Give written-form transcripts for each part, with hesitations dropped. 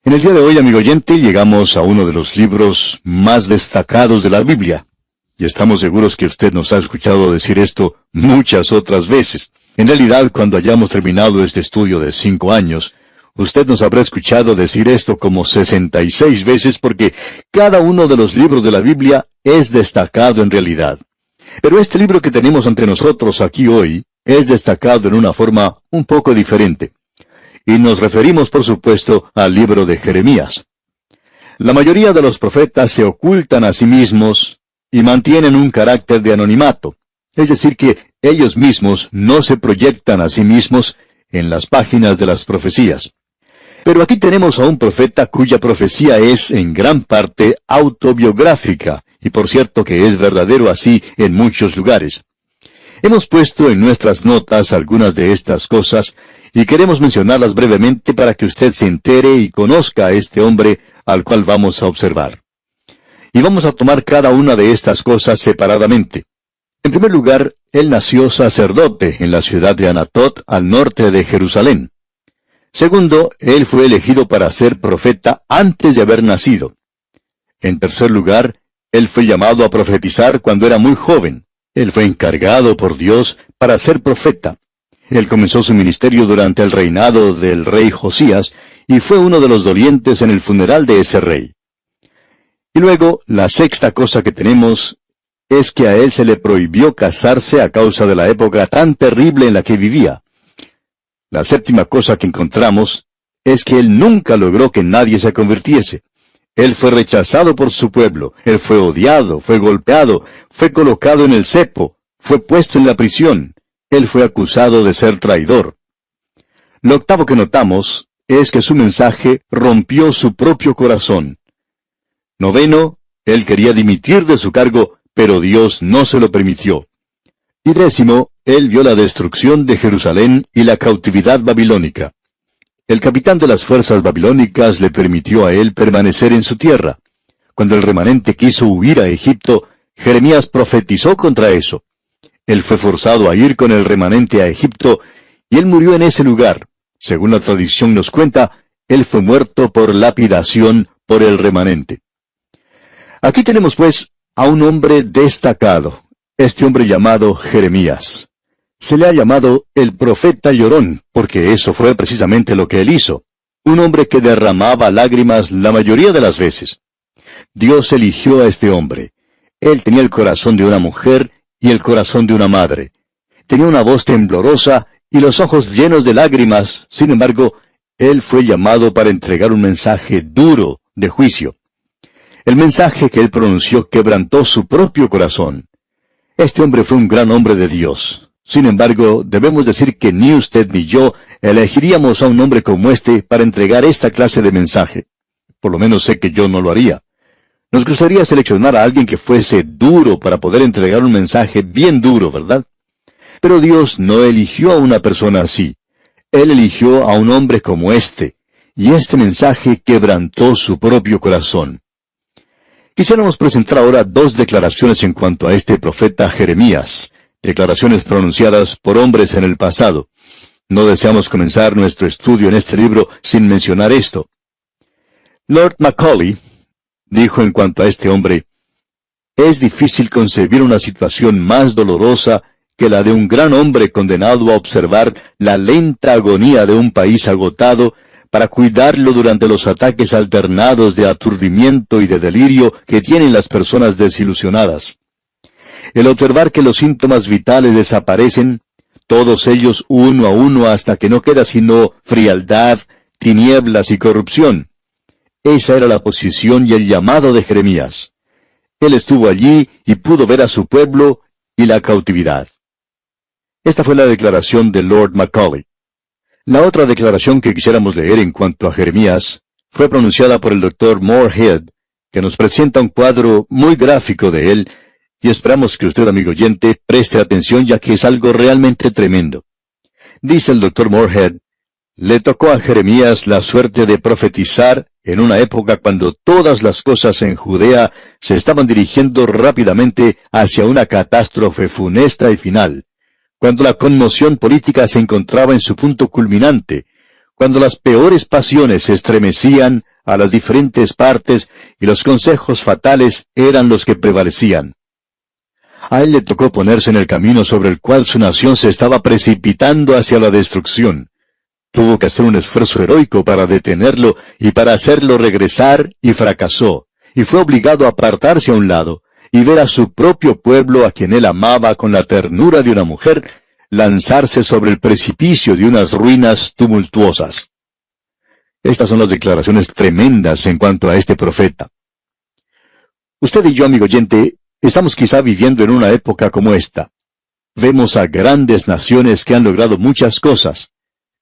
En el día de hoy, amigo oyente, llegamos a uno de los libros más destacados de la Biblia. Y estamos seguros que usted nos ha escuchado decir esto muchas otras veces. En realidad, cuando hayamos terminado este estudio de 5 años, usted nos habrá escuchado decir esto como 66 veces porque cada uno de los libros de la Biblia es destacado en realidad. Pero este libro que tenemos ante nosotros aquí hoy es destacado en una forma un poco diferente. Y nos referimos, por supuesto, al libro de Jeremías. La mayoría de los profetas se ocultan a sí mismos y mantienen un carácter de anonimato. Es decir, que ellos mismos no se proyectan a sí mismos en las páginas de las profecías. Pero aquí tenemos a un profeta cuya profecía es en gran parte autobiográfica, y por cierto que es verdadero así en muchos lugares. Hemos puesto en nuestras notas algunas de estas cosas, y queremos mencionarlas brevemente para que usted se entere y conozca a este hombre al cual vamos a observar. Y vamos a tomar cada una de estas cosas separadamente. En primer lugar, él nació sacerdote en la ciudad de Anatot, al norte de Jerusalén. Segundo, él fue elegido para ser profeta antes de haber nacido. En tercer lugar, él fue llamado a profetizar cuando era muy joven. Él fue encargado por Dios para ser profeta. Él comenzó su ministerio durante el reinado del rey Josías y fue uno de los dolientes en el funeral de ese rey. Y luego, la sexta cosa que tenemos es que a él se le prohibió casarse a causa de la época tan terrible en la que vivía. La séptima cosa que encontramos es que él nunca logró que nadie se convirtiese. Él fue rechazado por su pueblo, él fue odiado, fue golpeado, fue colocado en el cepo, fue puesto en la prisión, él fue acusado de ser traidor. Lo octavo que notamos es que su mensaje rompió su propio corazón. Noveno, él quería dimitir de su cargo, pero Dios no se lo permitió. Y décimo, él vio la destrucción de Jerusalén y la cautividad babilónica. El capitán de las fuerzas babilónicas le permitió a él permanecer en su tierra. Cuando el remanente quiso huir a Egipto, Jeremías profetizó contra eso. Él fue forzado a ir con el remanente a Egipto, y él murió en ese lugar. Según la tradición nos cuenta, él fue muerto por lapidación por el remanente. Aquí tenemos pues a un hombre destacado, este hombre llamado Jeremías. Se le ha llamado el profeta llorón, porque eso fue precisamente lo que él hizo. Un hombre que derramaba lágrimas la mayoría de las veces. Dios eligió a este hombre. Él tenía el corazón de una mujer y el corazón de una madre. Tenía una voz temblorosa y los ojos llenos de lágrimas. Sin embargo, él fue llamado para entregar un mensaje duro de juicio. El mensaje que él pronunció quebrantó su propio corazón. Este hombre fue un gran hombre de Dios. Sin embargo, debemos decir que ni usted ni yo elegiríamos a un hombre como este para entregar esta clase de mensaje. Por lo menos sé que yo no lo haría. Nos gustaría seleccionar a alguien que fuese duro para poder entregar un mensaje bien duro, ¿verdad? Pero Dios no eligió a una persona así. Él eligió a un hombre como este, y este mensaje quebrantó su propio corazón. Quisiéramos presentar ahora 2 declaraciones en cuanto a este profeta Jeremías, declaraciones pronunciadas por hombres en el pasado. No deseamos comenzar nuestro estudio en este libro sin mencionar esto. Lord Macaulay dijo en cuanto a este hombre: es difícil concebir una situación más dolorosa que la de un gran hombre condenado a observar la lenta agonía de un país agotado para cuidarlo durante los ataques alternados de aturdimiento y de delirio que tienen las personas desilusionadas. El observar que los síntomas vitales desaparecen, todos ellos uno a uno hasta que no queda sino frialdad, tinieblas y corrupción. Esa era la posición y el llamado de Jeremías. Él estuvo allí y pudo ver a su pueblo y la cautividad. Esta fue la declaración de Lord Macaulay. La otra declaración que quisiéramos leer en cuanto a Jeremías fue pronunciada por el Dr. Moorhead, que nos presenta un cuadro muy gráfico de él, y esperamos que usted, amigo oyente, preste atención ya que es algo realmente tremendo. Dice el Dr. Moorhead: le tocó a Jeremías la suerte de profetizar en una época cuando todas las cosas en Judea se estaban dirigiendo rápidamente hacia una catástrofe funesta y final, cuando la conmoción política se encontraba en su punto culminante, cuando las peores pasiones se estremecían a las diferentes partes y los consejos fatales eran los que prevalecían. A él le tocó ponerse en el camino sobre el cual su nación se estaba precipitando hacia la destrucción. Tuvo que hacer un esfuerzo heroico para detenerlo y para hacerlo regresar, y fracasó, y fue obligado a apartarse a un lado, y ver a su propio pueblo, a quien él amaba con la ternura de una mujer, lanzarse sobre el precipicio de unas ruinas tumultuosas. Estas son las declaraciones tremendas en cuanto a este profeta. Usted y yo, amigo oyente, estamos quizá viviendo en una época como esta. Vemos a grandes naciones que han logrado muchas cosas.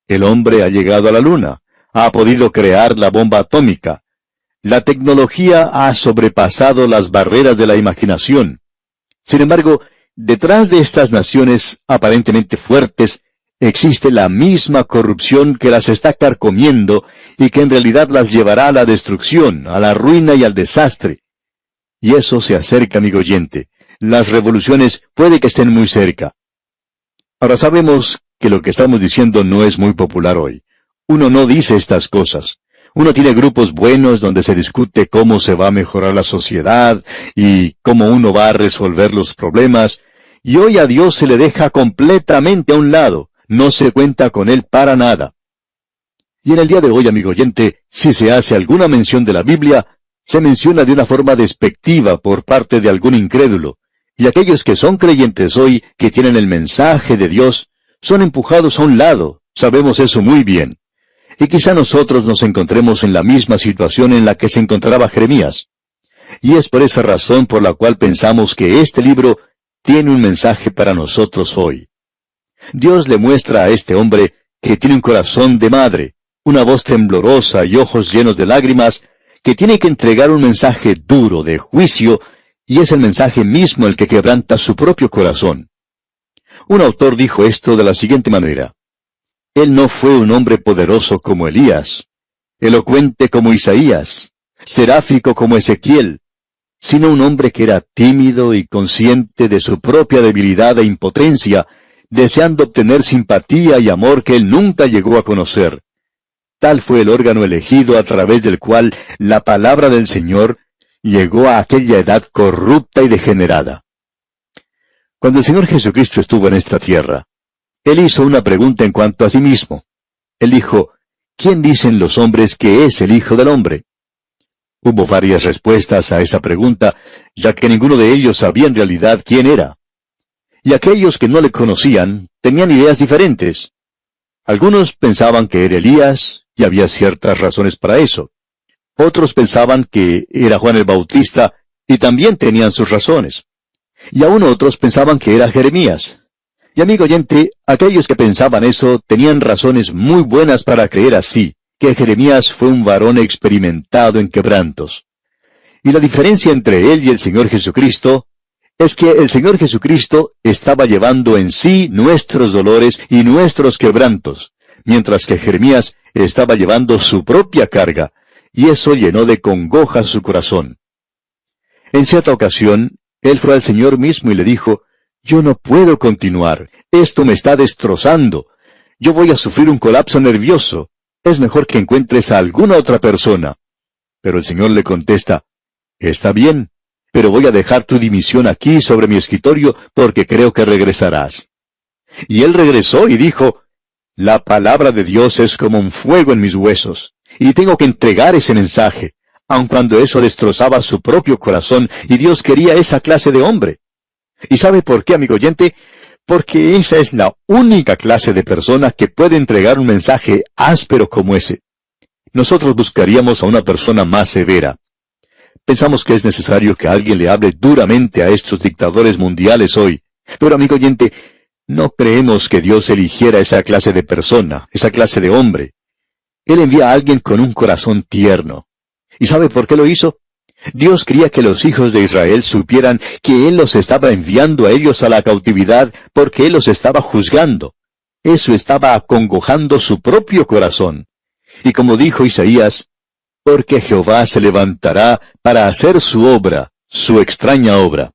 El hombre ha llegado a la luna, ha podido crear la bomba atómica. La tecnología ha sobrepasado las barreras de la imaginación. Sin embargo, detrás de estas naciones aparentemente fuertes, existe la misma corrupción que las está carcomiendo y que en realidad las llevará a la destrucción, a la ruina y al desastre. Y eso se acerca, amigo oyente. Las revoluciones puede que estén muy cerca. Ahora sabemos que lo que estamos diciendo no es muy popular hoy. Uno no dice estas cosas. Uno tiene grupos buenos donde se discute cómo se va a mejorar la sociedad y cómo uno va a resolver los problemas, y hoy a Dios se le deja completamente a un lado. No se cuenta con Él para nada. Y en el día de hoy, amigo oyente, si se hace alguna mención de la Biblia, se menciona de una forma despectiva por parte de algún incrédulo, y aquellos que son creyentes hoy, que tienen el mensaje de Dios, son empujados a un lado. Sabemos eso muy bien. Y quizá nosotros nos encontremos en la misma situación en la que se encontraba Jeremías. Y es por esa razón por la cual pensamos que este libro tiene un mensaje para nosotros hoy. Dios le muestra a este hombre que tiene un corazón de madre, una voz temblorosa y ojos llenos de lágrimas, que tiene que entregar un mensaje duro de juicio, y es el mensaje mismo el que quebranta su propio corazón. Un autor dijo esto de la siguiente manera: Él no fue un hombre poderoso como Elías, elocuente como Isaías, seráfico como Ezequiel, sino un hombre que era tímido y consciente de su propia debilidad e impotencia, deseando obtener simpatía y amor que él nunca llegó a conocer. Tal fue el órgano elegido a través del cual la palabra del Señor llegó a aquella edad corrupta y degenerada. Cuando el Señor Jesucristo estuvo en esta tierra, Él hizo una pregunta en cuanto a sí mismo. Él dijo: ¿Quién dicen los hombres que es el Hijo del Hombre? Hubo varias respuestas a esa pregunta, ya que ninguno de ellos sabía en realidad quién era. Y aquellos que no le conocían tenían ideas diferentes. Algunos pensaban que era Elías, y había ciertas razones para eso. Otros pensaban que era Juan el Bautista, y también tenían sus razones. Y aún otros pensaban que era Jeremías. Y amigo oyente, aquellos que pensaban eso tenían razones muy buenas para creer así, que Jeremías fue un varón experimentado en quebrantos. Y la diferencia entre él y el Señor Jesucristo es que el Señor Jesucristo estaba llevando en sí nuestros dolores y nuestros quebrantos, mientras que Jeremías estaba llevando su propia carga, y eso llenó de congoja su corazón. En cierta ocasión, él fue al Señor mismo y le dijo: Yo no puedo continuar, esto me está destrozando, yo voy a sufrir un colapso nervioso, es mejor que encuentres a alguna otra persona. Pero el Señor le contesta: Está bien, pero voy a dejar tu dimisión aquí sobre mi escritorio porque creo que regresarás. Y él regresó y dijo: La palabra de Dios es como un fuego en mis huesos, y tengo que entregar ese mensaje, aun cuando eso destrozaba su propio corazón, y Dios quería esa clase de hombre. ¿Y sabe por qué, amigo oyente? Porque esa es la única clase de persona que puede entregar un mensaje áspero como ese. Nosotros buscaríamos a una persona más severa. Pensamos que es necesario que alguien le hable duramente a estos dictadores mundiales hoy. Pero, amigo oyente, no creemos que Dios eligiera esa clase de persona, esa clase de hombre. Él envía a alguien con un corazón tierno. ¿Y sabe por qué lo hizo? Dios quería que los hijos de Israel supieran que Él los estaba enviando a ellos a la cautividad porque Él los estaba juzgando. Eso estaba acongojando su propio corazón. Y como dijo Isaías: Porque Jehová se levantará para hacer su obra, su extraña obra.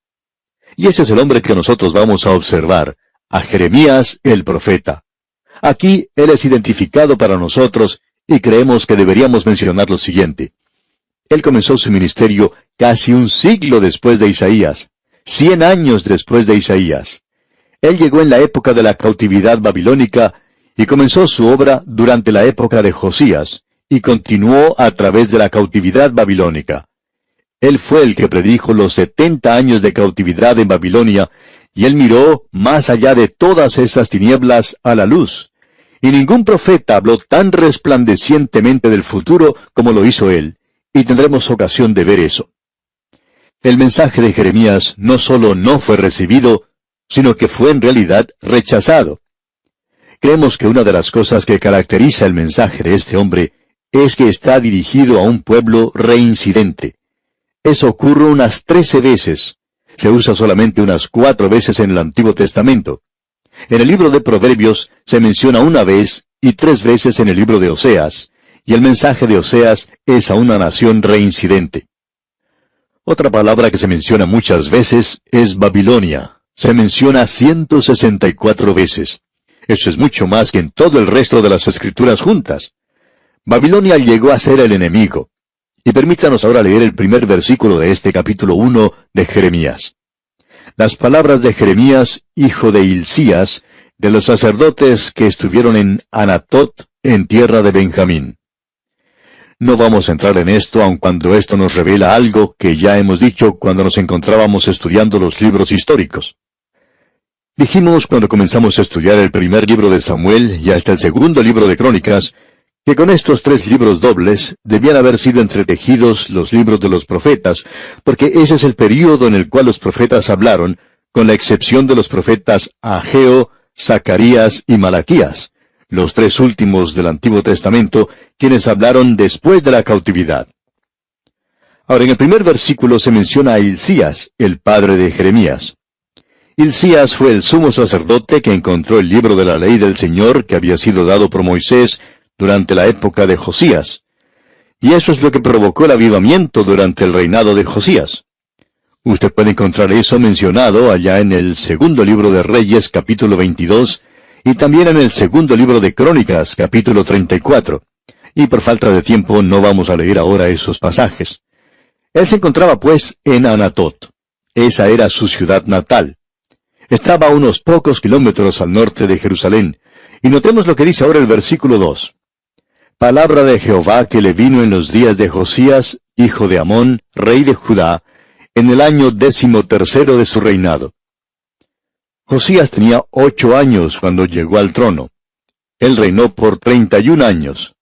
Y ese es el hombre que nosotros vamos a observar, a Jeremías el profeta. Aquí él es identificado para nosotros y creemos que deberíamos mencionar lo siguiente. Él comenzó su ministerio casi un siglo después de Isaías, 100 años después de Isaías. Él llegó en la época de la cautividad babilónica y comenzó su obra durante la época de Josías, y continuó a través de la cautividad babilónica. Él fue el que predijo los 70 años de cautividad en Babilonia, y él miró más allá de todas esas tinieblas a la luz. Y ningún profeta habló tan resplandecientemente del futuro como lo hizo él, y tendremos ocasión de ver eso. El mensaje de Jeremías no solo no fue recibido, sino que fue en realidad rechazado. Creemos que una de las cosas que caracteriza el mensaje de este hombre es que está dirigido a un pueblo reincidente. Eso ocurre unas 13 veces. Se usa solamente unas 4 veces en el Antiguo Testamento. En el libro de Proverbios se menciona una vez y 3 veces en el libro de Oseas, y el mensaje de Oseas es a una nación reincidente. Otra palabra que se menciona muchas veces es Babilonia. Se menciona 164 veces. Eso es mucho más que en todo el resto de las Escrituras juntas. Babilonia llegó a ser el enemigo. Y permítanos ahora leer el primer versículo de este capítulo 1 de Jeremías. Las palabras de Jeremías, hijo de Hilcías, de los sacerdotes que estuvieron en Anatot, en tierra de Benjamín. No vamos a entrar en esto, aun cuando esto nos revela algo que ya hemos dicho cuando nos encontrábamos estudiando los libros históricos. Dijimos cuando comenzamos a estudiar el primer libro de Samuel y hasta el segundo libro de Crónicas, que con estos 3 libros dobles debían haber sido entretejidos los libros de los profetas, porque ese es el período en el cual los profetas hablaron, con la excepción de los profetas Ageo, Zacarías y Malaquías, los 3 últimos del Antiguo Testamento, quienes hablaron después de la cautividad. Ahora, en el primer versículo se menciona a Hilcías, el padre de Jeremías. Hilcías fue el sumo sacerdote que encontró el libro de la ley del Señor que había sido dado por Moisés durante la época de Josías. Y eso es lo que provocó el avivamiento durante el reinado de Josías. Usted puede encontrar eso mencionado allá en el segundo libro de Reyes, capítulo 22, y también en el segundo libro de Crónicas, capítulo 34. Y por falta de tiempo no vamos a leer ahora esos pasajes. Él se encontraba pues en Anatot. Esa era su ciudad natal. Estaba a unos pocos kilómetros al norte de Jerusalén. Y notemos lo que dice ahora el versículo 2. Palabra de Jehová que le vino en los días de Josías, hijo de Amón, rey de Judá, en el año 13º de su reinado. Josías tenía 8 años cuando llegó al trono. Él reinó por 31 años.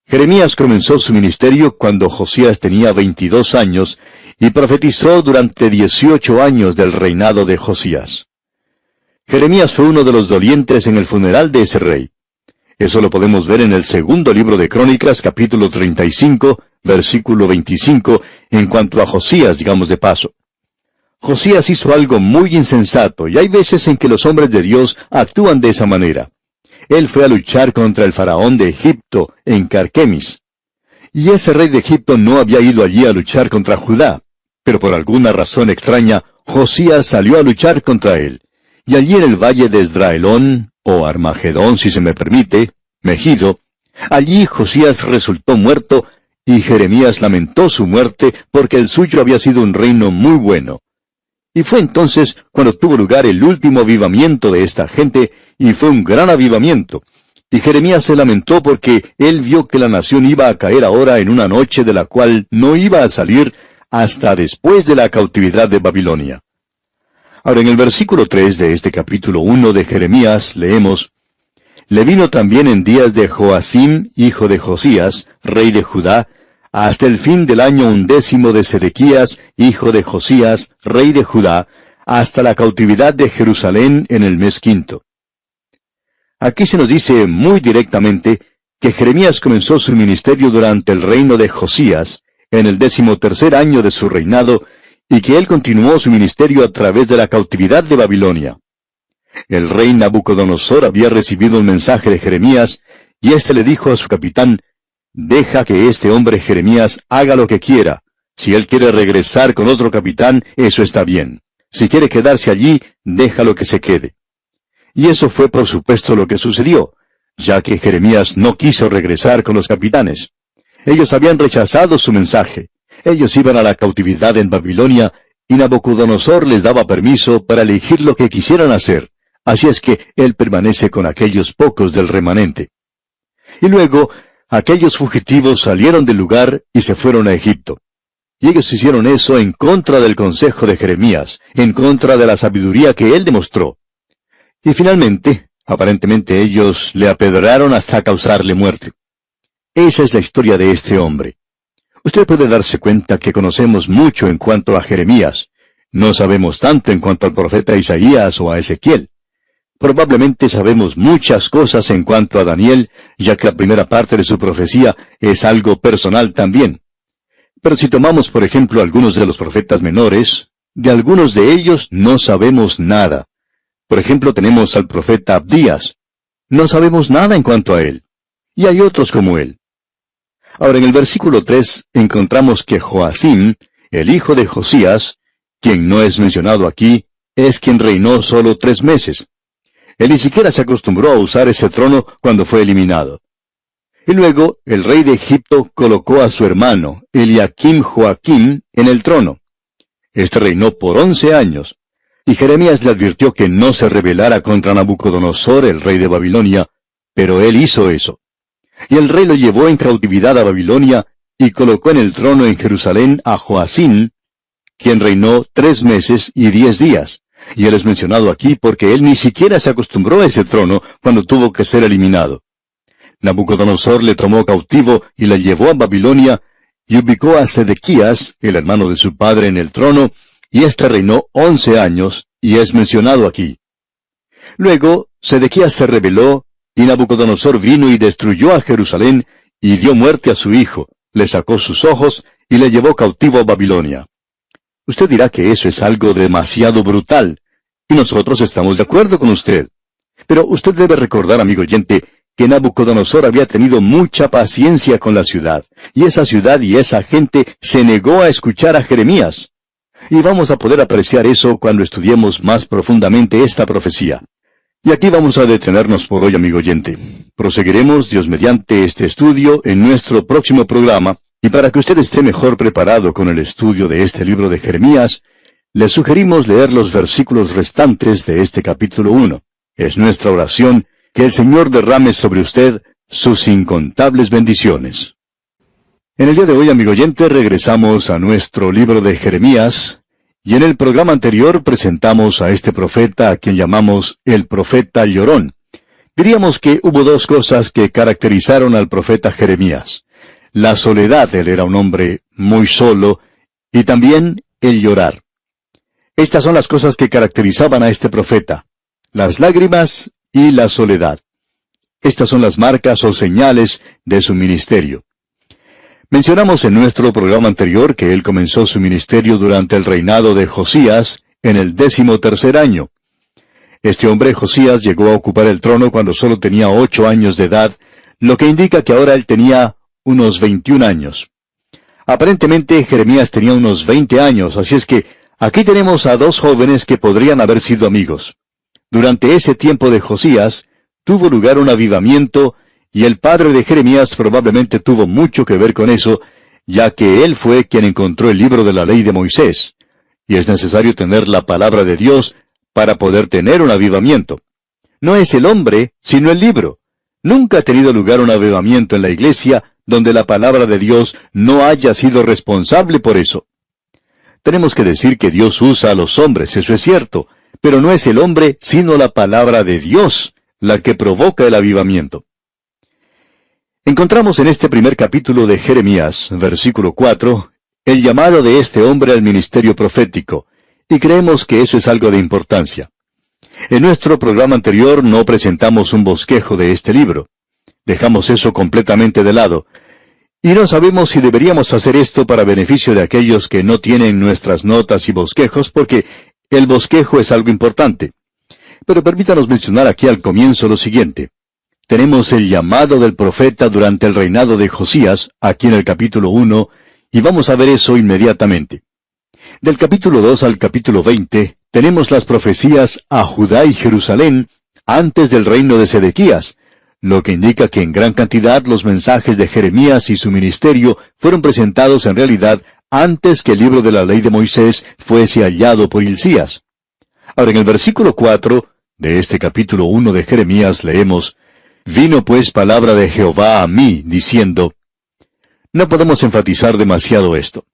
Jeremías comenzó su ministerio cuando Josías tenía 22 años y profetizó durante 18 años del reinado de Josías. Jeremías fue uno de los dolientes en el funeral de ese rey. Eso lo podemos ver en el segundo libro de Crónicas, capítulo 35, versículo 25, en cuanto a Josías, digamos de paso. Josías hizo algo muy insensato, y hay veces en que los hombres de Dios actúan de esa manera. Él fue a luchar contra el faraón de Egipto, en Carquemis. Y ese rey de Egipto no había ido allí a luchar contra Judá, pero por alguna razón extraña, Josías salió a luchar contra él. Y allí en el valle de Esdraelón, o Armagedón si se me permite, Megido, allí Josías resultó muerto, y Jeremías lamentó su muerte porque el suyo había sido un reino muy bueno. Y fue entonces cuando tuvo lugar el último avivamiento de esta gente, y fue un gran avivamiento. Y Jeremías se lamentó porque él vio que la nación iba a caer ahora en una noche de la cual no iba a salir hasta después de la cautividad de Babilonia. Ahora, en el versículo 3 de este capítulo 1 de Jeremías leemos, Le vino también en días de Joacim, hijo de Josías, rey de Judá, hasta el fin del año 11 de Sedequías, hijo de Josías, rey de Judá, hasta la cautividad de Jerusalén en el mes 5. Aquí se nos dice muy directamente que Jeremías comenzó su ministerio durante el reino de Josías, en el 13º año de su reinado, y que él continuó su ministerio a través de la cautividad de Babilonia. El rey Nabucodonosor había recibido un mensaje de Jeremías, y éste le dijo a su capitán, «Deja que este hombre Jeremías haga lo que quiera. Si él quiere regresar con otro capitán, eso está bien. Si quiere quedarse allí, déjalo que se quede». Y eso fue por supuesto lo que sucedió. ya que Jeremías no quiso regresar con los capitanes. Ellos habían rechazado su mensaje. Ellos iban a la cautividad en Babilonia, y Nabucodonosor les daba permiso para elegir lo que quisieran hacer. Así es que él permanece con aquellos pocos del remanente. Y luego, aquellos fugitivos salieron del lugar y se fueron a Egipto. Y ellos hicieron eso en contra del consejo de Jeremías, en contra de la sabiduría que él demostró. Y finalmente, aparentemente ellos le apedraron hasta causarle muerte. Esa es la historia de este hombre. Usted puede darse cuenta que conocemos mucho en cuanto a Jeremías. No sabemos tanto en cuanto al profeta Isaías o a Ezequiel. Probablemente sabemos muchas cosas en cuanto a Daniel, ya que la primera parte de su profecía es algo personal también. Pero si tomamos, por ejemplo, algunos de los profetas menores, de algunos de ellos no sabemos nada. Por ejemplo, tenemos al profeta Abdías. No sabemos nada en cuanto a él. Y hay otros como él. Ahora, en el versículo 3 encontramos que Joacim, el hijo de Josías, quien no es mencionado aquí, es quien reinó solo 3 meses. Él ni siquiera se acostumbró a usar ese trono cuando fue eliminado. Y luego, el rey de Egipto colocó a su hermano, Eliakim Joaquim, en el trono. Este reinó por 11 años, y Jeremías le advirtió que no se rebelara contra Nabucodonosor, el rey de Babilonia, pero él hizo eso. Y el rey lo llevó en cautividad a Babilonia, y colocó en el trono en Jerusalén a Joacim, quien reinó 3 meses y 10 días. Y él es mencionado aquí porque él ni siquiera se acostumbró a ese trono cuando tuvo que ser eliminado. Nabucodonosor le tomó cautivo y le llevó a Babilonia, y ubicó a Sedequías, el hermano de su padre, en el trono, y éste reinó 11 años, y es mencionado aquí. Luego, Sedequías se rebeló, y Nabucodonosor vino y destruyó a Jerusalén, y dio muerte a su hijo, le sacó sus ojos, y le llevó cautivo a Babilonia. Usted dirá que eso es algo demasiado brutal, y nosotros estamos de acuerdo con usted. Pero usted debe recordar, amigo oyente, que Nabucodonosor había tenido mucha paciencia con la ciudad, y esa ciudad y esa gente se negó a escuchar a Jeremías. Y vamos a poder apreciar eso cuando estudiemos más profundamente esta profecía. Y aquí vamos a detenernos por hoy, amigo oyente. Proseguiremos, Dios mediante, este estudio en nuestro próximo programa, y para que usted esté mejor preparado con el estudio de este libro de Jeremías, le sugerimos leer los versículos restantes de este capítulo 1. Es nuestra oración que el Señor derrame sobre usted sus incontables bendiciones. En el día de hoy, amigo oyente, regresamos a nuestro libro de Jeremías, y en el programa anterior presentamos a este profeta a quien llamamos el profeta llorón. Diríamos que hubo 2 cosas que caracterizaron al profeta Jeremías. La soledad, él era un hombre muy solo, y también el llorar. Estas son las cosas que caracterizaban a este profeta: las lágrimas y la soledad. Estas son las marcas o señales de su ministerio. Mencionamos en nuestro programa anterior que él comenzó su ministerio durante el reinado de Josías, en el 13º año. Este hombre, Josías, llegó a ocupar el trono cuando solo tenía 8 años de edad, lo que indica que ahora él tenía unos 21 años. Aparentemente Jeremías tenía unos 20 años, así es que aquí tenemos a 2 jóvenes que podrían haber sido amigos. Durante ese tiempo de Josías, tuvo lugar un avivamiento, y el padre de Jeremías probablemente tuvo mucho que ver con eso, ya que él fue quien encontró el libro de la ley de Moisés. Y es necesario tener la palabra de Dios para poder tener un avivamiento. No es el hombre, sino el libro. Nunca ha tenido lugar un avivamiento en la iglesia donde la palabra de Dios no haya sido responsable por eso. Tenemos que decir que Dios usa a los hombres, eso es cierto, pero no es el hombre, sino la palabra de Dios, la que provoca el avivamiento. Encontramos en este primer capítulo de Jeremías, versículo 4, el llamado de este hombre al ministerio profético, y creemos que eso es algo de importancia. En nuestro programa anterior no presentamos un bosquejo de este libro. Dejamos eso completamente de lado, y no sabemos si deberíamos hacer esto para beneficio de aquellos que no tienen nuestras notas y bosquejos, porque el bosquejo es algo importante. Pero permítanos mencionar aquí al comienzo lo siguiente. Tenemos el llamado del profeta durante el reinado de Josías, aquí en el capítulo 1, y vamos a ver eso inmediatamente. Del capítulo 2 al capítulo 20, tenemos las profecías a Judá y Jerusalén antes del reino de Sedequías, lo que indica que en gran cantidad los mensajes de Jeremías y su ministerio fueron presentados en realidad antes que el libro de la ley de Moisés fuese hallado por Hilcías. Ahora, en el versículo 4 de este capítulo 1 de Jeremías leemos: «Vino pues palabra de Jehová a mí, diciendo». No podemos enfatizar demasiado esto.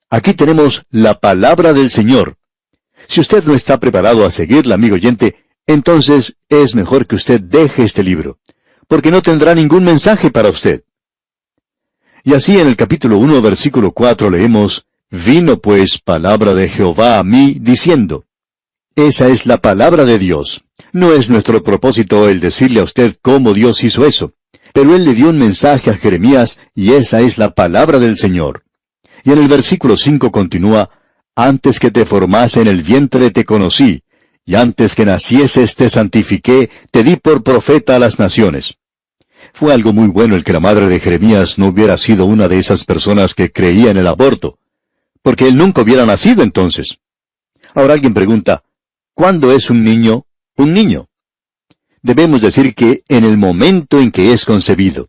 Aquí tenemos la palabra del Señor. Si usted no está preparado a seguirla, amigo oyente, entonces es mejor que usted deje este libro, porque no tendrá ningún mensaje para usted. Y así en el capítulo 1, versículo 4 leemos: «Vino pues palabra de Jehová a mí, diciendo». Esa es la palabra de Dios. No es nuestro propósito el decirle a usted cómo Dios hizo eso, pero Él le dio un mensaje a Jeremías, y esa es la palabra del Señor. Y en el versículo 5 continúa: «Antes que te formase en el vientre te conocí, y antes que nacieses te santifiqué, te di por profeta a las naciones». Fue algo muy bueno el que la madre de Jeremías no hubiera sido una de esas personas que creía en el aborto, porque él nunca hubiera nacido entonces. Ahora alguien pregunta: ¿cuándo es un niño un niño? Debemos decir que en el momento en que es concebido.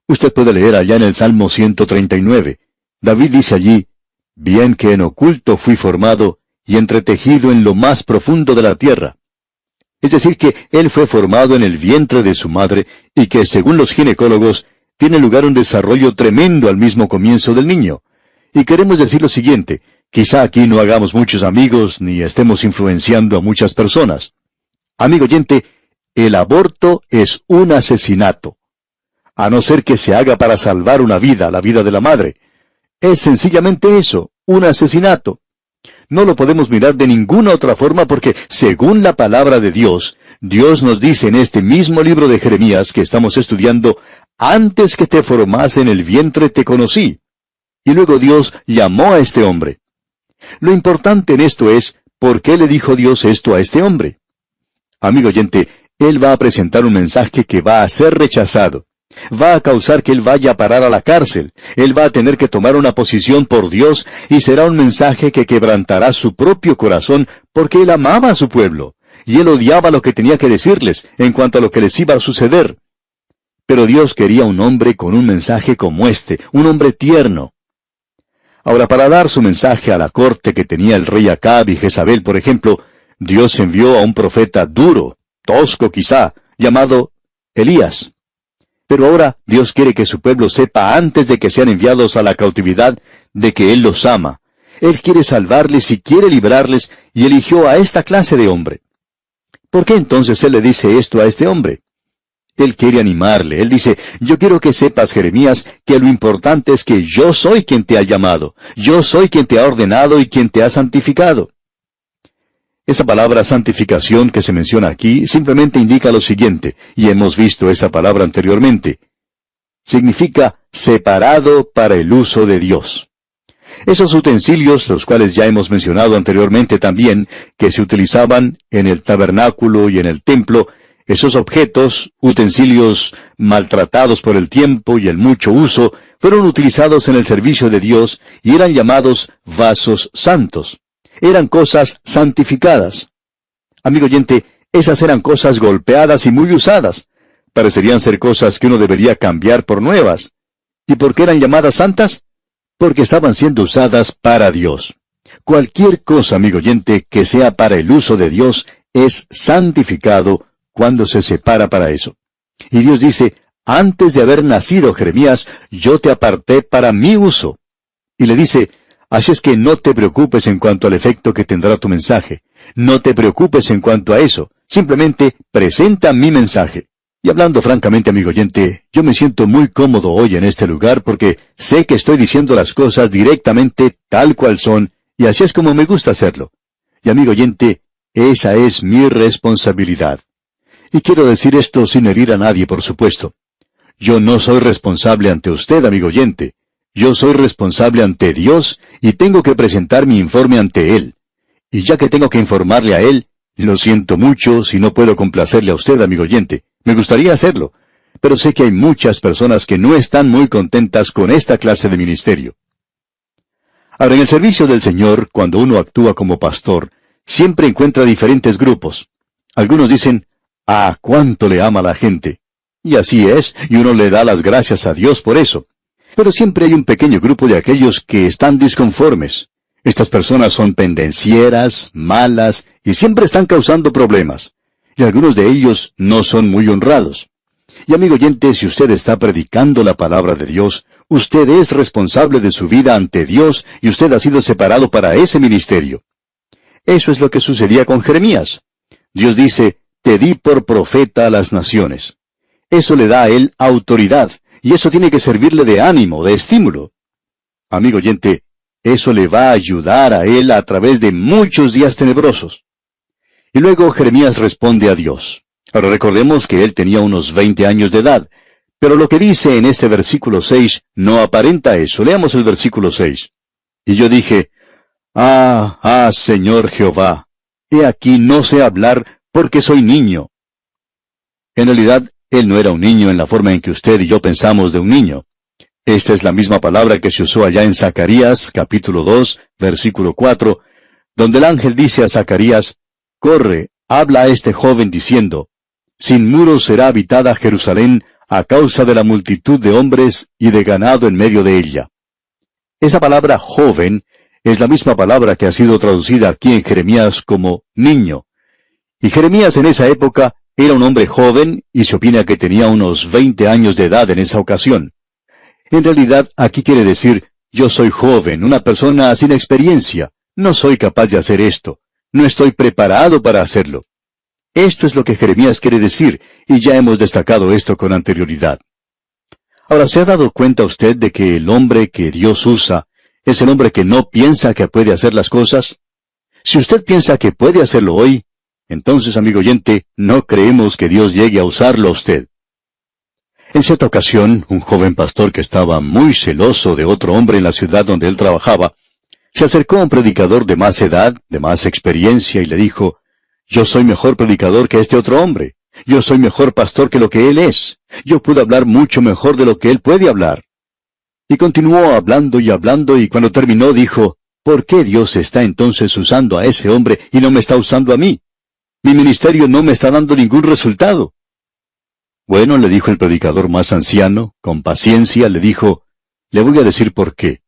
Usted puede leer allá en el Salmo 139. David dice allí: «Bien que en oculto fui formado, y entretejido en lo más profundo de la tierra». Es decir, que él fue formado en el vientre de su madre, y que, según los ginecólogos, tiene lugar un desarrollo tremendo al mismo comienzo del niño. Y queremos decir lo siguiente: quizá aquí no hagamos muchos amigos, ni estemos influenciando a muchas personas. Amigo oyente, el aborto es un asesinato. A no ser que se haga para salvar una vida, la vida de la madre. Es sencillamente eso, un asesinato. No lo podemos mirar de ninguna otra forma porque, según la palabra de Dios, Dios nos dice en este mismo libro de Jeremías que estamos estudiando: «Antes que te formase en el vientre te conocí». Y luego Dios llamó a este hombre. Lo importante en esto es, ¿por qué le dijo Dios esto a este hombre? Amigo oyente, él va a presentar un mensaje que va a ser rechazado. Va a causar que él vaya a parar a la cárcel. Él va a tener que tomar una posición por Dios, y será un mensaje que quebrantará su propio corazón, porque él amaba a su pueblo, y él odiaba lo que tenía que decirles en cuanto a lo que les iba a suceder. Pero Dios quería un hombre con un mensaje como este, un hombre tierno. Ahora, para dar su mensaje a la corte que tenía el rey Acab y Jezabel, por ejemplo, Dios envió a un profeta duro, tosco quizá, llamado Elías. Pero ahora Dios quiere que su pueblo sepa, antes de que sean enviados a la cautividad, de que Él los ama. Él quiere salvarles y quiere librarles, y eligió a esta clase de hombre. ¿Por qué entonces Él le dice esto a este hombre? Él quiere animarle. Él dice: «Yo quiero que sepas, Jeremías, que lo importante es que yo soy quien te ha llamado. Yo soy quien te ha ordenado y quien te ha santificado». Esa palabra santificación que se menciona aquí simplemente indica lo siguiente, y hemos visto esa palabra anteriormente. Significa separado para el uso de Dios. Esos utensilios, los cuales ya hemos mencionado anteriormente también, que se utilizaban en el tabernáculo y en el templo, esos objetos, utensilios maltratados por el tiempo y el mucho uso, fueron utilizados en el servicio de Dios y eran llamados vasos santos. Eran cosas santificadas. Amigo oyente, esas eran cosas golpeadas y muy usadas. Parecerían ser cosas que uno debería cambiar por nuevas. ¿Y por qué eran llamadas santas? Porque estaban siendo usadas para Dios. Cualquier cosa, amigo oyente, que sea para el uso de Dios, es santificado cuando se separa para eso. Y Dios dice: «Antes de haber nacido, Jeremías, yo te aparté para mi uso». Y le dice: «Así es que no te preocupes en cuanto al efecto que tendrá tu mensaje. No te preocupes en cuanto a eso. Simplemente presenta mi mensaje». Y hablando francamente, amigo oyente, yo me siento muy cómodo hoy en este lugar porque sé que estoy diciendo las cosas directamente tal cual son, y así es como me gusta hacerlo. Y amigo oyente, esa es mi responsabilidad. Y quiero decir esto sin herir a nadie, por supuesto. Yo no soy responsable ante usted, amigo oyente. Yo soy responsable ante Dios y tengo que presentar mi informe ante Él. Y ya que tengo que informarle a Él, lo siento mucho si no puedo complacerle a usted, amigo oyente. Me gustaría hacerlo, pero sé que hay muchas personas que no están muy contentas con esta clase de ministerio. Ahora, en el servicio del Señor, cuando uno actúa como pastor, siempre encuentra diferentes grupos. Algunos dicen: «¡Ah, cuánto le ama a la gente!». Y así es, y uno le da las gracias a Dios por eso. Pero siempre hay un pequeño grupo de aquellos que están disconformes. Estas personas son pendencieras, malas, y siempre están causando problemas. Y algunos de ellos no son muy honrados. Y amigo oyente, si usted está predicando la palabra de Dios, usted es responsable de su vida ante Dios y usted ha sido separado para ese ministerio. Eso es lo que sucedía con Jeremías. Dios dice, te di por profeta a las naciones. Eso le da a él autoridad, y eso tiene que servirle de ánimo, de estímulo. Amigo oyente, eso le va a ayudar a él a través de muchos días tenebrosos. Y luego Jeremías responde a Dios. Ahora recordemos que él tenía unos 20 años de edad, pero lo que dice en este versículo 6 no aparenta eso. Leamos el versículo 6. Y yo dije, Señor Jehová, he aquí no sé hablar porque soy niño. En realidad, él no era un niño en la forma en que usted y yo pensamos de un niño. Esta es la misma palabra que se usó allá en Zacarías, capítulo 2, versículo 4, donde el ángel dice a Zacarías, corre, habla a este joven diciendo, sin muros será habitada Jerusalén a causa de la multitud de hombres y de ganado en medio de ella. Esa palabra joven es la misma palabra que ha sido traducida aquí en Jeremías como niño. Y Jeremías en esa época era un hombre joven y se opina que tenía unos 20 años de edad en esa ocasión. En realidad, aquí quiere decir, yo soy joven, una persona sin experiencia, no soy capaz de hacer esto, no estoy preparado para hacerlo. Esto es lo que Jeremías quiere decir, y ya hemos destacado esto con anterioridad. Ahora, ¿se ha dado cuenta usted de que el hombre que Dios usa es el hombre que no piensa que puede hacer las cosas? Si usted piensa que puede hacerlo hoy, entonces, amigo oyente, no creemos que Dios llegue a usarlo a usted. En cierta ocasión, un joven pastor que estaba muy celoso de otro hombre en la ciudad donde él trabajaba, se acercó a un predicador de más edad, de más experiencia, y le dijo, yo soy mejor predicador que este otro hombre. Yo soy mejor pastor que lo que él es. Yo puedo hablar mucho mejor de lo que él puede hablar. Y continuó hablando, y cuando terminó dijo, ¿por qué Dios está entonces usando a ese hombre y no me está usando a mí? Mi ministerio no me está dando ningún resultado. Bueno, le dijo el predicador más anciano, con paciencia, le dijo, le voy a decir por qué.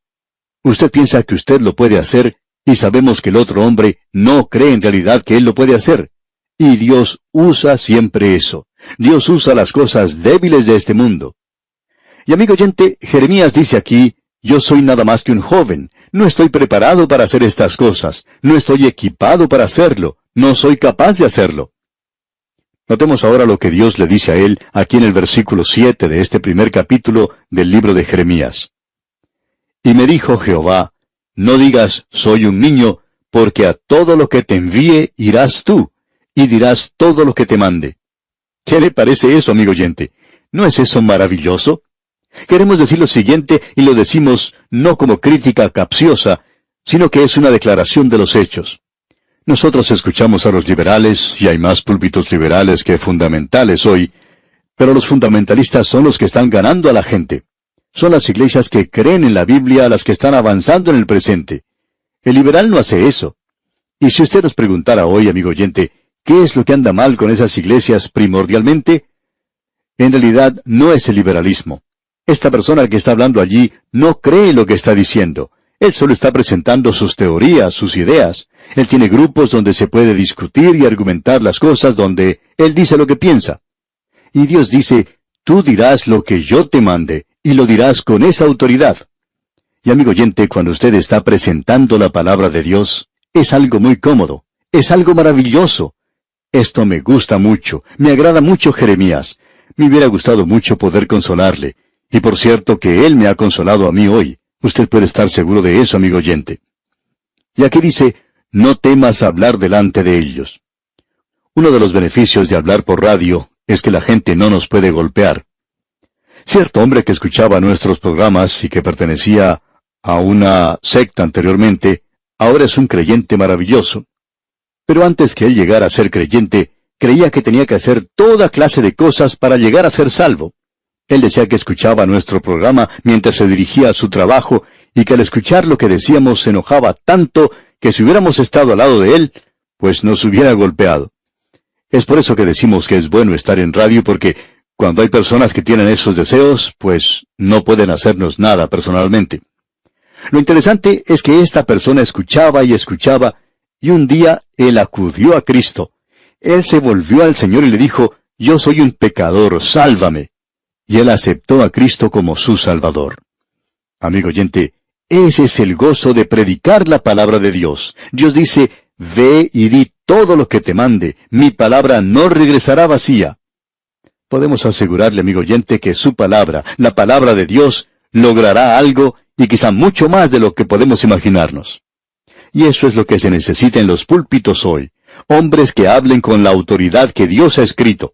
Usted piensa que usted lo puede hacer, y sabemos que el otro hombre no cree en realidad que él lo puede hacer. Y Dios usa siempre eso. Dios usa las cosas débiles de este mundo. Y amigo oyente, Jeremías dice aquí, yo soy nada más que un joven, no estoy preparado para hacer estas cosas, no estoy equipado para hacerlo, no soy capaz de hacerlo. Notemos ahora lo que Dios le dice a él aquí en el versículo 7 de este primer capítulo del libro de Jeremías. Y me dijo Jehová, no digas, soy un niño, porque a todo lo que te envíe irás tú, y dirás todo lo que te mande. ¿Qué le parece eso, amigo oyente? ¿No es eso maravilloso? Queremos decir lo siguiente, y lo decimos no como crítica capciosa, sino que es una declaración de los hechos. Nosotros escuchamos a los liberales, y hay más púlpitos liberales que fundamentales hoy, pero los fundamentalistas son los que están ganando a la gente. Son las iglesias que creen en la Biblia las que están avanzando en el presente. El liberal no hace eso. Y si usted nos preguntara hoy, amigo oyente, ¿qué es lo que anda mal con esas iglesias primordialmente? En realidad no es el liberalismo. Esta persona que está hablando allí no cree lo que está diciendo. Él solo está presentando sus teorías, sus ideas. Él tiene grupos donde se puede discutir y argumentar las cosas, donde él dice lo que piensa. Y Dios dice, tú dirás lo que yo te mande, y lo dirás con esa autoridad. Y amigo oyente, cuando usted está presentando la palabra de Dios, es algo muy cómodo, es algo maravilloso. Esto me gusta mucho, me agrada mucho Jeremías. Me hubiera gustado mucho poder consolarle. Y por cierto que él me ha consolado a mí hoy. Usted puede estar seguro de eso, amigo oyente. Y aquí dice, no temas hablar delante de ellos. Uno de los beneficios de hablar por radio es que la gente no nos puede golpear. Cierto hombre que escuchaba nuestros programas y que pertenecía a una secta anteriormente, ahora es un creyente maravilloso. Pero antes que él llegara a ser creyente, creía que tenía que hacer toda clase de cosas para llegar a ser salvo. Él decía que escuchaba nuestro programa mientras se dirigía a su trabajo y que al escuchar lo que decíamos se enojaba tanto que si hubiéramos estado al lado de él, pues nos hubiera golpeado. Es por eso que decimos que es bueno estar en radio porque Cuando hay personas que tienen esos deseos, pues no pueden hacernos nada personalmente. Lo interesante es que esta persona escuchaba y un día él acudió a Cristo. Él se volvió al Señor y le dijo, «Yo soy un pecador, sálvame». Y él aceptó a Cristo como su Salvador. Amigo oyente, ese es el gozo de predicar la palabra de Dios. Dios dice, «Ve y di todo lo que te mande, mi palabra no regresará vacía». Podemos asegurarle, amigo oyente, que su palabra, la palabra de Dios, logrará algo y quizá mucho más de lo que podemos imaginarnos. Y eso es lo que se necesita en los púlpitos hoy, hombres que hablen con la autoridad que Dios ha escrito.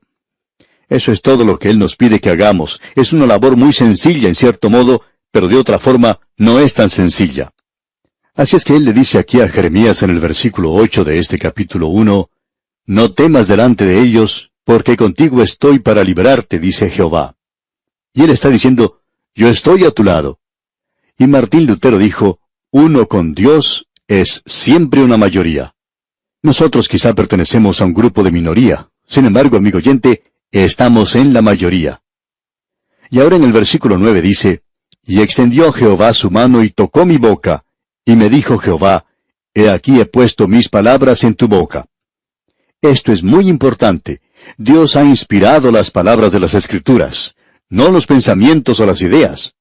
Eso es todo lo que Él nos pide que hagamos. Es una labor muy sencilla en cierto modo, pero de otra forma no es tan sencilla. Así es que Él le dice aquí a Jeremías en el versículo 8 de este capítulo 1, «No temas delante de ellos, porque contigo estoy para librarte, dice Jehová». Y Él está diciendo, «Yo estoy a tu lado». Y Martín Lutero dijo, «Uno con Dios es siempre una mayoría». Nosotros quizá pertenecemos a un grupo de minoría. Sin embargo, amigo oyente, estamos en la mayoría. Y ahora en el versículo 9 dice, «Y extendió Jehová su mano y tocó mi boca, y me dijo Jehová, he aquí he puesto mis palabras en tu boca». Esto es muy importante. Dios ha inspirado las palabras de las Escrituras, no los pensamientos o las ideas.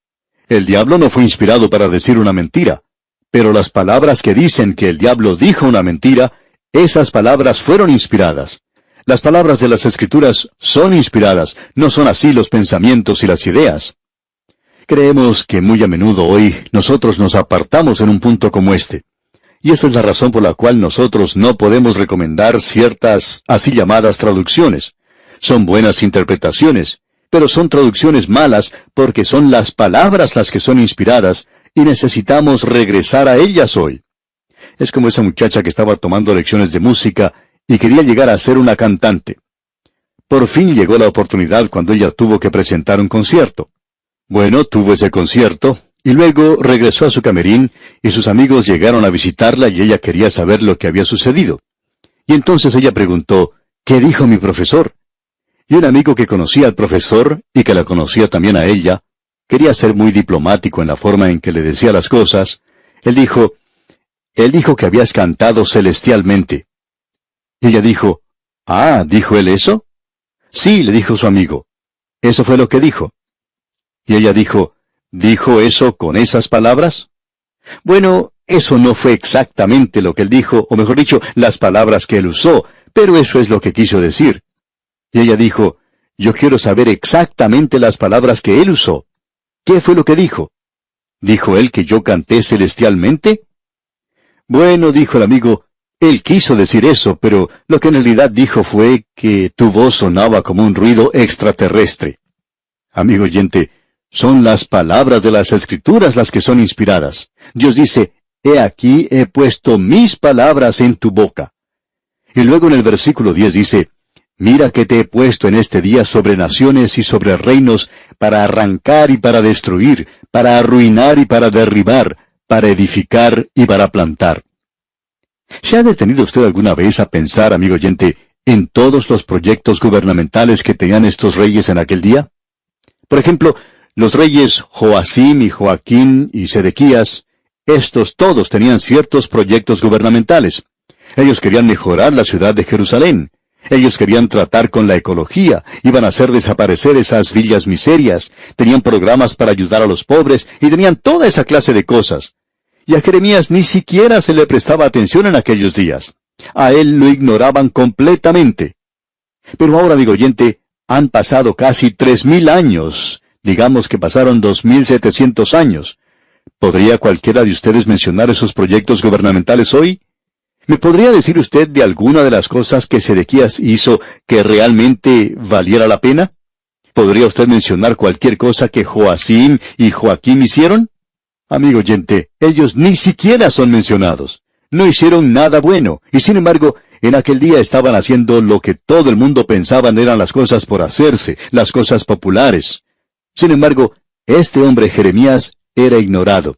El diablo no fue inspirado para decir una mentira, pero las palabras que dicen que el diablo dijo una mentira, esas palabras fueron inspiradas. Las palabras de las Escrituras son inspiradas, no son así los pensamientos y las ideas. Creemos que muy a menudo hoy nosotros nos apartamos en un punto como este. Y esa es la razón por la cual nosotros no podemos recomendar ciertas así llamadas traducciones. Son buenas interpretaciones, pero son traducciones malas porque son las palabras las que son inspiradas y necesitamos regresar a ellas hoy. Es como esa muchacha que estaba tomando lecciones de música y quería llegar a ser una cantante. Por fin llegó la oportunidad cuando ella tuvo que presentar un concierto. Bueno, tuvo ese concierto, y luego regresó a su camerín, y sus amigos llegaron a visitarla y ella quería saber lo que había sucedido. Y entonces ella preguntó, ¿qué dijo mi profesor? Y un amigo que conocía al profesor, y que la conocía también a ella, quería ser muy diplomático en la forma en que le decía las cosas. Él dijo que habías cantado celestialmente. Y ella dijo, «Ah, ¿dijo él eso?» «Sí», le dijo su amigo. «Eso fue lo que dijo». Y ella dijo, ¿dijo eso con esas palabras? Bueno, eso no fue exactamente lo que él dijo, o mejor dicho, las palabras que él usó, pero eso es lo que quiso decir. Y ella dijo, yo quiero saber exactamente las palabras que él usó. ¿Qué fue lo que dijo? ¿Dijo él que yo canté celestialmente? Bueno, dijo el amigo, él quiso decir eso, pero lo que en realidad dijo fue que tu voz sonaba como un ruido extraterrestre. Amigo oyente, son las palabras de las Escrituras las que son inspiradas. Dios dice, he aquí he puesto mis palabras en tu boca. Y luego en el versículo 10 dice, mira que te he puesto en este día sobre naciones y sobre reinos, para arrancar y para destruir, para arruinar y para derribar, para edificar y para plantar. ¿Se ha detenido usted alguna vez a pensar, amigo oyente, en todos los proyectos gubernamentales que tenían estos reyes en aquel día? Por ejemplo, los reyes Joacim y Joaquín y Sedequías, estos todos tenían ciertos proyectos gubernamentales. Ellos querían mejorar la ciudad de Jerusalén. Ellos querían tratar con la ecología, iban a hacer desaparecer esas villas miserias, tenían programas para ayudar a los pobres y tenían toda esa clase de cosas. Y a Jeremías ni siquiera se le prestaba atención en aquellos días. A él lo ignoraban completamente. Pero ahora, amigo oyente, han pasado casi 3,000 años. Digamos que pasaron 2,700 años. ¿Podría cualquiera de ustedes mencionar esos proyectos gubernamentales hoy? ¿Me podría decir usted de alguna de las cosas que Sedequías hizo que realmente valiera la pena? ¿Podría usted mencionar cualquier cosa que Joacim y Joaquim hicieron? Amigo oyente, ellos ni siquiera son mencionados. No hicieron nada bueno, y sin embargo, en aquel día estaban haciendo lo que todo el mundo pensaban eran las cosas por hacerse, las cosas populares. Sin embargo, este hombre Jeremías era ignorado.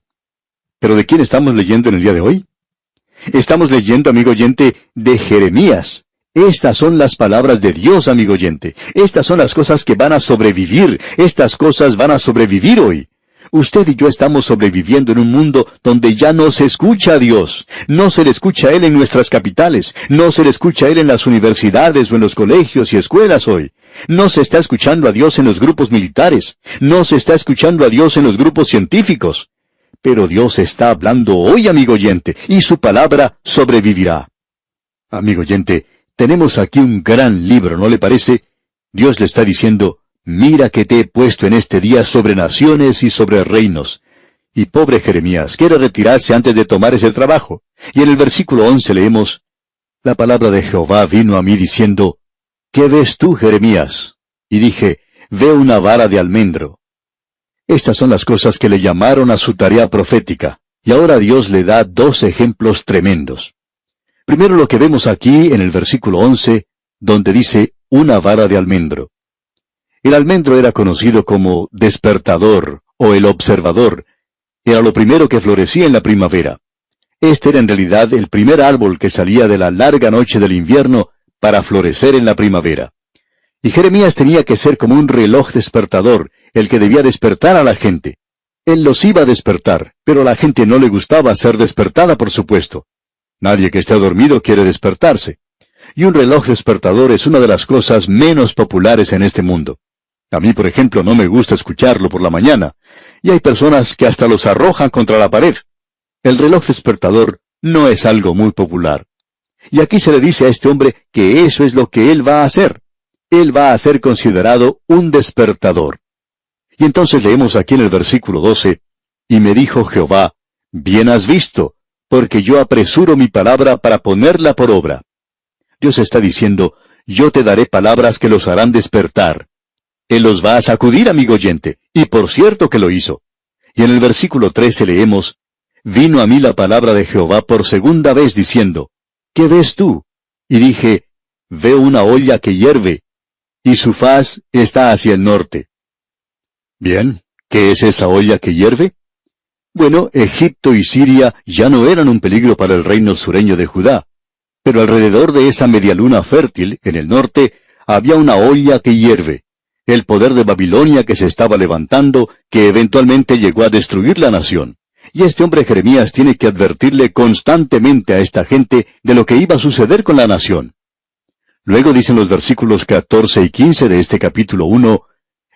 ¿Pero de quién estamos leyendo en el día de hoy? Estamos leyendo, amigo oyente, de Jeremías. Estas son las palabras de Dios, amigo oyente. Estas son las cosas que van a sobrevivir. Estas cosas van a sobrevivir hoy. Usted y yo estamos sobreviviendo en un mundo donde ya no se escucha a Dios. No se le escucha a Él en nuestras capitales. No se le escucha a Él en las universidades o en los colegios y escuelas hoy. No se está escuchando a Dios en los grupos militares. No se está escuchando a Dios en los grupos científicos. Pero Dios está hablando hoy, amigo oyente, y su palabra sobrevivirá. Amigo oyente, tenemos aquí un gran libro, ¿no le parece? Dios le está diciendo, mira que te he puesto en este día sobre naciones y sobre reinos. Y pobre Jeremías, quiere retirarse antes de tomar ese trabajo. Y en el versículo 11 leemos, la palabra de Jehová vino a mí diciendo, ¿qué ves tú, Jeremías? Y dije, veo una vara de almendro. Estas son las cosas que le llamaron a su tarea profética. Y ahora Dios le da 2 ejemplos tremendos. Primero lo que vemos aquí en el versículo 11, donde dice, una vara de almendro. El almendro era conocido como despertador o el observador. Era lo primero que florecía en la primavera. Este era en realidad el primer árbol que salía de la larga noche del invierno para florecer en la primavera. Y Jeremías tenía que ser como un reloj despertador, el que debía despertar a la gente. Él los iba a despertar, pero a la gente no le gustaba ser despertada, por supuesto. Nadie que esté dormido quiere despertarse. Y un reloj despertador es una de las cosas menos populares en este mundo. A mí, por ejemplo, no me gusta escucharlo por la mañana, y hay personas que hasta los arrojan contra la pared. El reloj despertador no es algo muy popular. Y aquí se le dice a este hombre que eso es lo que él va a hacer. Él va a ser considerado un despertador. Y entonces leemos aquí en el versículo 12, y me dijo Jehová, bien has visto, porque yo apresuro mi palabra para ponerla por obra. Dios está diciendo, yo te daré palabras que los harán despertar. Él los va a sacudir, amigo oyente, y por cierto que lo hizo. Y en el versículo 13 leemos, vino a mí la palabra de Jehová por segunda vez diciendo, ¿qué ves tú? Y dije, veo una olla que hierve, y su faz está hacia el norte. Bien, ¿qué es esa olla que hierve? Bueno, Egipto y Siria ya no eran un peligro para el reino sureño de Judá, pero alrededor de esa medialuna fértil, en el norte, había una olla que hierve, el poder de Babilonia que se estaba levantando, que eventualmente llegó a destruir la nación. Y este hombre Jeremías tiene que advertirle constantemente a esta gente de lo que iba a suceder con la nación. Luego dicen los versículos 14 y 15 de este capítulo 1,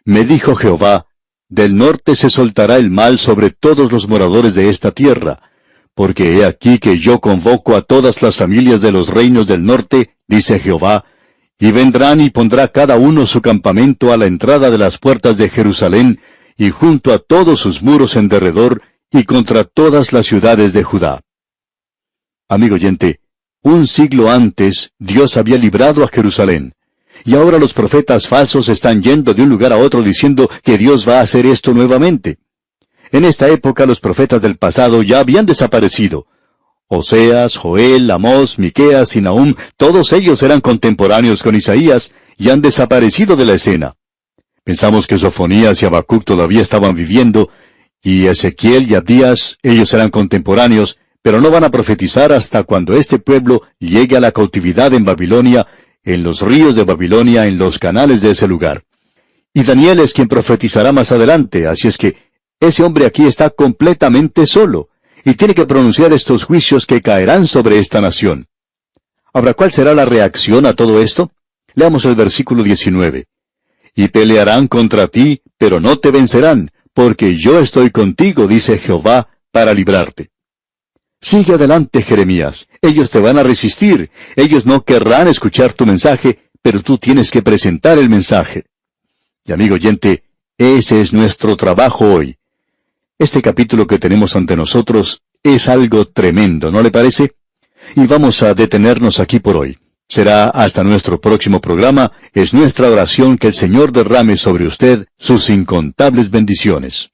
me dijo Jehová, del norte se soltará el mal sobre todos los moradores de esta tierra, porque he aquí que yo convoco a todas las familias de los reinos del norte, dice Jehová, y vendrán y pondrá cada uno su campamento a la entrada de las puertas de Jerusalén, y junto a todos sus muros en derredor, y contra todas las ciudades de Judá. Amigo oyente, un siglo antes Dios había librado a Jerusalén, y ahora los profetas falsos están yendo de un lugar a otro diciendo que Dios va a hacer esto nuevamente. En esta época los profetas del pasado ya habían desaparecido. Oseas, Joel, Amós, Miqueas y Nahum, todos ellos eran contemporáneos con Isaías y han desaparecido de la escena. Pensamos que Sofonías y Habacuc todavía estaban viviendo, y Ezequiel y Abdías, ellos eran contemporáneos, pero no van a profetizar hasta cuando este pueblo llegue a la cautividad en Babilonia, en los ríos de Babilonia, en los canales de ese lugar. Y Daniel es quien profetizará más adelante, así es que ese hombre aquí está completamente solo, y tiene que pronunciar estos juicios que caerán sobre esta nación. Ahora, ¿cuál será la reacción a todo esto? Leamos el versículo 19. Y pelearán contra ti, pero no te vencerán, porque yo estoy contigo, dice Jehová, para librarte. Sigue adelante, Jeremías. Ellos te van a resistir. Ellos no querrán escuchar tu mensaje, pero tú tienes que presentar el mensaje. Y amigo oyente, ese es nuestro trabajo hoy. Este capítulo que tenemos ante nosotros es algo tremendo, ¿no le parece? Y vamos a detenernos aquí por hoy. Será hasta nuestro próximo programa. Es nuestra oración que el Señor derrame sobre usted sus incontables bendiciones.